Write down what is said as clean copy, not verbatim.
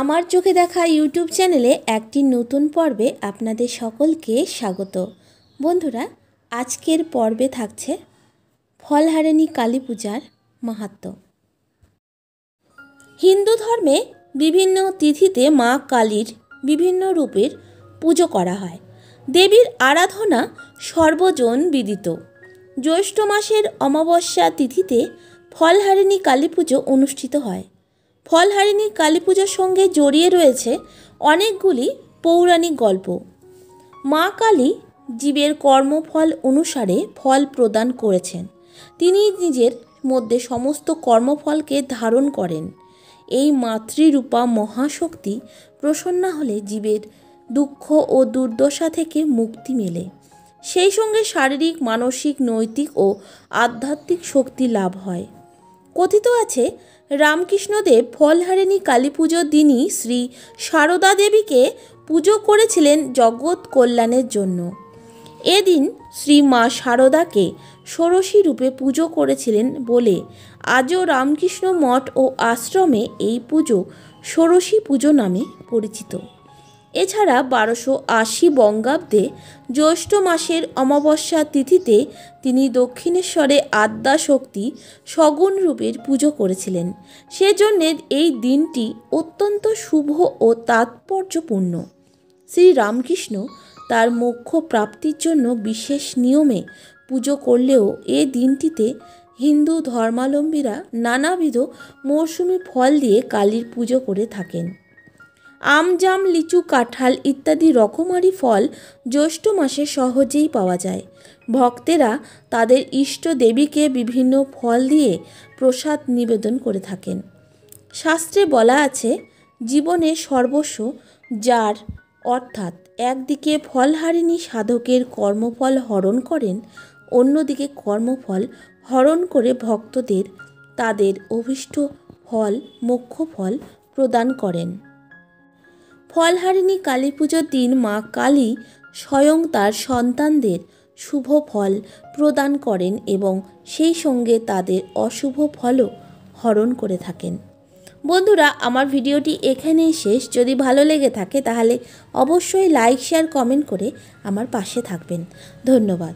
আমার চোখে দেখা ইউটিউব চ্যানেলে একটি নতুন পর্বে আপনাদের সকলকে স্বাগত। বন্ধুরা, আজকের পর্বে থাকছে ফলহারিণী কালী পূজার মাহাত্ম্য। হিন্দু ধর্মে বিভিন্ন তিথিতে মা কালীর বিভিন্ন রূপের পুজো করা হয়। দেবীর আরাধনা সর্বজন বিদিত। জ্যৈষ্ঠ মাসের অমাবস্যা তিথিতে ফলহারিণী কালী পুজো অনুষ্ঠিত হয়। ফলহারিণী কালী পূজার সঙ্গে জড়িয়ে রয়েছে অনেকগুলি পৌরাণিক গল্প। মা কালী জীবের কর্মফল অনুসারে ফল প্রদান করেছেন। তিনি নিজের মধ্যে সমস্ত কর্মফলকে ধারণ করেন। এই মাতৃরূপা মহাশক্তি প্রসন্না হলে জীবের দুঃখ ও দুর্দশা থেকে মুক্তি মেলে। সেই সঙ্গে শারীরিক, মানসিক, নৈতিক ও আধ্যাত্মিক শক্তি লাভ হয়। কথিত আছে, রামকৃষ্ণদেব ফলহারিণী কালী পুজোর দিনই শ্রী সারদা দেবীকে পুজো করেছিলেন জগৎ কল্যাণের জন্য। এদিন শ্রী মা সারদাকে ষোড়শী রূপে পুজো করেছিলেন বলে আজও রামকৃষ্ণ মঠ ও আশ্রমে এই পুজো ষোড়শী পুজো নামে পরিচিত। এছাড়া 1280 বঙ্গাব্দে জ্যৈষ্ঠ মাসের অমাবস্যা তিথিতে তিনি দক্ষিণেশ্বরে আদ্যাশক্তি সগুণ রূপের পুজো করেছিলেন। সেজন্য এই দিনটি অত্যন্ত শুভ ও তাৎপর্যপূর্ণ। শ্রী রামকৃষ্ণ তার মোক্ষ প্রাপ্তির জন্য বিশেষ নিয়মে পুজো করলেও এ দিনটিতে হিন্দু ধর্মাবলম্বীরা নানাবিধ মৌসুমি ফল দিয়ে কালীর পুজো করে থাকেন। আম, জাম, লিচু, কাঁঠাল ইত্যাদি রকমারি ফল জ্যৈষ্ঠ মাসে সহজেই পাওয়া যায়। ভক্তেরা তাদের ইষ্ট দেবীকে বিভিন্ন ফল দিয়ে প্রসাদ নিবেদন করে থাকেন। শাস্ত্রে বলা আছে, জীবনে সর্বস্ব যার, অর্থাৎ একদিকে ফলহারিণী সাধকের কর্মফল হরণ করেন, অন্যদিকে কর্মফল হরণ করে ভক্তদের তাদের অভীষ্ট ফল, মোক্ষ ফল প্রদান করেন। ফলহারিণী কালী পুজোর দিন মা কালী স্বয়ং তার সন্তানদের শুভ ফল প্রদান করেন এবং সেই সঙ্গে তাদের অশুভ ফলও হরণ করে থাকেন। বন্ধুরা, আমার ভিডিওটি এখানেই শেষ। যদি ভালো লেগে থাকে তাহলে অবশ্যই লাইক, শেয়ার, কমেন্ট করে আমার পাশে থাকবেন। ধন্যবাদ।